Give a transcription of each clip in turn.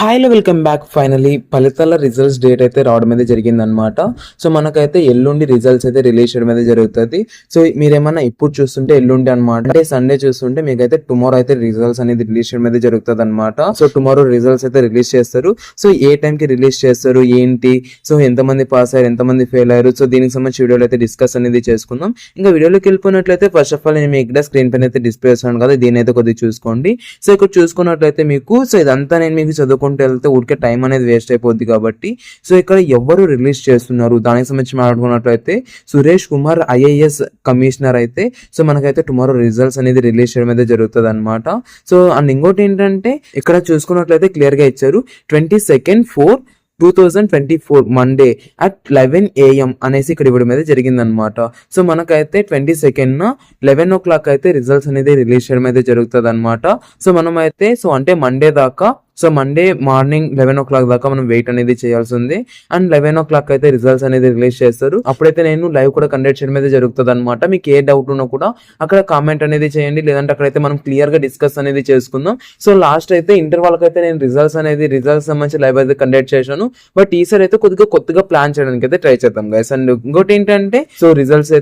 హాయ్లో welcome back. Finally ఫలితాల results date అయితే రావడం అయితే జరిగిందనమాట. సో మనకైతే ఎల్లుండి రిజల్ట్స్ అయితే రిలీజ్ చేయడం అయితే జరుగుతుంది. సో మీరేమన్నా ఇప్పుడు చూస్తుంటే ఎల్లుండి అనమాట, అంటే సండే చూస్తుంటే మీకైతే టుమారో అయితే రిజల్ట్స్ అనేది రిలీజ్ చేయడం అయితే జరుగుతుంది అనమాట. సో టుమారో రిజల్ట్స్ అయితే రిలీజ్ చేస్తారు. సో ఏ టైంకి రిలీజ్ చేస్తారు ఏంటి, సో ఎంతమంది పాస్ అయ్యారు ఎంతమంది ఫెయిల్ అయ్యారు, సో దీనికి సంబంధించి వీడియోలో అయితే డిస్కస్ అనేది చేసుకుందాం. ఇంకా వీడియోలోకి వెళ్ళిపోయినట్లయితే ఫస్ట్ ఆఫ్ ఆల్ నేను మీకు ఇక్కడ స్క్రీన్ పైన అయితే డిస్ప్లే చేస్తాను కదా, దీని అయితే కొద్దిగా చూసుకోండి. సో ఇక్కడ చూసుకున్నట్లయితే మీకు సో ఇదంతా నేను మీకు చదువుకుంటూ వెళ్తే ఊరికే టైం అనేది వేస్ట్ అయిపోద్ది కాబట్టి సో ఇక్కడ ఎవరు రిలీజ్ చేస్తున్నారు దానికి సంబంధించి మాట్లాడుకున్నట్లయితే సురేష్ కుమార్ ఐఏఎస్ కమిషనర్ అయితే సో మనకైతే టుమారో రిజల్ట్స్ అనేది రిలీజ్ చేయడం అయితే జరుగుతుంది అనమాట. సో అండ్ ఇంకోటి ఏంటంటే ఇక్కడ చూసుకున్నట్లయితే క్లియర్ గా ఇచ్చారు 22/4/2024 మండే at 11 AM అనేసి ఇక్కడ ఇవ్వడం అయితే జరిగిందనమాట. సో మనకైతే 22nd 11 o'clock అయితే రిజల్ట్స్ అనేది రిలీజ్ చేయడం అయితే జరుగుతుంది అనమాట. సో మనం అయితే సో అంటే మండే దాకా సో మండే మార్నింగ్ 11 o'clock దాకా మనం వెయిట్ అనేది చేయాల్సి ఉంది. అండ్ 11 o'clock అయితే రిజల్ట్స్ అనేది రిలీజ్ చేస్తారు. అప్పుడైతే నేను లైవ్ కూడా కండక్ట్ చేయడం అయితే జరుగుతుంది అనమాట. మీకు ఏ డౌట్ ఉన్నా కూడా అక్కడ కామెంట్ అనేది చేయండి, లేదంటే అక్కడైతే మనం క్లియర్ గా డిస్కస్ అనేది చేసుకుందాం. సో లాస్ట్ అయితే ఇంటర్ వాళ్ళకైతే నేను రిజల్ట్స్ సంబంధించి లైవ్ అయితే కండక్ట్ చేశాను. బట్ ఈసారి అయితే కొద్దిగా ప్లాన్ చేయడానికి అయితే ట్రై చేద్దాం గైస్. అండ్ ఇంకోటి ఏంటంటే సో రిజల్ట్స్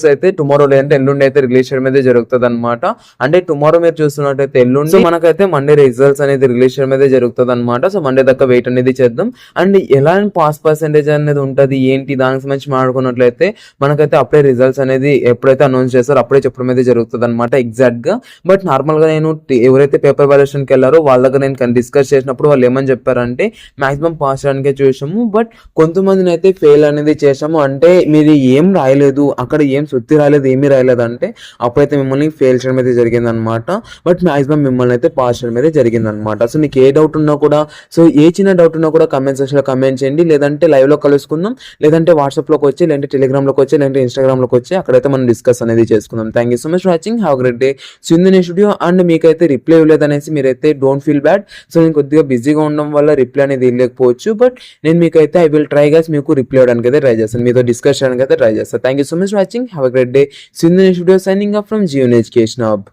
అయితే టుమారో లేదంటే ఎల్లుండి అయితే రిలీజ్ చేయడం అయితే జరుగుతుంది అనమాట. అంటే టుమారో మీరు చూస్తున్నట్టయితే ఎల్లుండి సో మనకైతే మండే రిజల్ట్స్ అనేది రిలీజ్ చేయడం అయితే జరుగుతుంది అనమాట. సో మండే దాకా వెయిట్ అనేది చేద్దాం. అండ్ ఎలా పాస్ పర్సెంటేజ్ అనేది ఉంటుంది ఏంటి దానికి సంబంధించి మాట్లాడుకున్నట్లయితే మనకైతే అప్పుడే రిజల్ట్స్ అనేది ఎప్పుడైతే అనౌన్స్ చేస్తారో అప్పుడే చెప్పడం అయితే జరుగుతుంది అనమాట ఎగ్జాక్ట్ గా. బట్ నార్మల్ గా నేను ఎవరైతే పేపర్ వాల్యుయేషన్ కి వెళ్ళారో వాళ్ళ దగ్గర నేను డిస్కస్ చేసినప్పుడు వాళ్ళు ఏమని చెప్పారంటే మాక్సిమం పాస్ చేయడానికే చూసాము, బట్ కొంతమందిని అయితే ఫెయిల్ అనేది చేసాము, అంటే మీరు ఏం రాయలేదు అక్కడ ఏం సుత్తి రాలేదు ఏమీ రాయలేదు అంటే అప్పుడైతే మిమ్మల్ని ఫెయిల్ చేయడం అయితే జరిగింది అనమాట. బట్ మాక్సిమం మిమ్మల్ని అయితే పాస్ చేయడం అయితే జరిగింది అనమాట. సో మీకు ఏ డౌట్ ఉన్నా కూడా సో ఏ చిన్న డౌట్ ఉన్నా కూడా కమెంట్ సెక్షన్ లో కమెంట్ చేయండి, లేదంటే లైవ్ లో కలుసుకుందాం, లేదంటే వాట్సాప్ లోకి వచ్చి, లేదంటే టెలిగ్రామ్ లోకి వచ్చి, లేదంటే ఇన్స్టాగ్రామ్ లోకి వచ్చి అక్కడైతే మనం డిస్కస్ అనేది చేసుకుందాం. Thank you so much for watching, have great day. Sundar studio. And మీకైతే రిప్లై ఇవ్వలేదనేసి మీరైతే డోంట్ ఫీల్ బ్యాడ్. సో నేను కొద్దిగా బిజీగా ఉండడం వల్ల రిప్లై అనేది ఇవ్వలేకపోవచ్చు, బట్ నేను మీకైతే ఐ విల్ ట్రై గైస్ మీకు రిప్లై ఇవ్వడానికి అయితే ట్రై చేస్తాను, మీతో డిస్కస్ చేయడానికి అయితే ట్రై చేస్తాను. Thank you so much for watching. Have a great day. See you in the next video. Signing off from Geo Education Hub.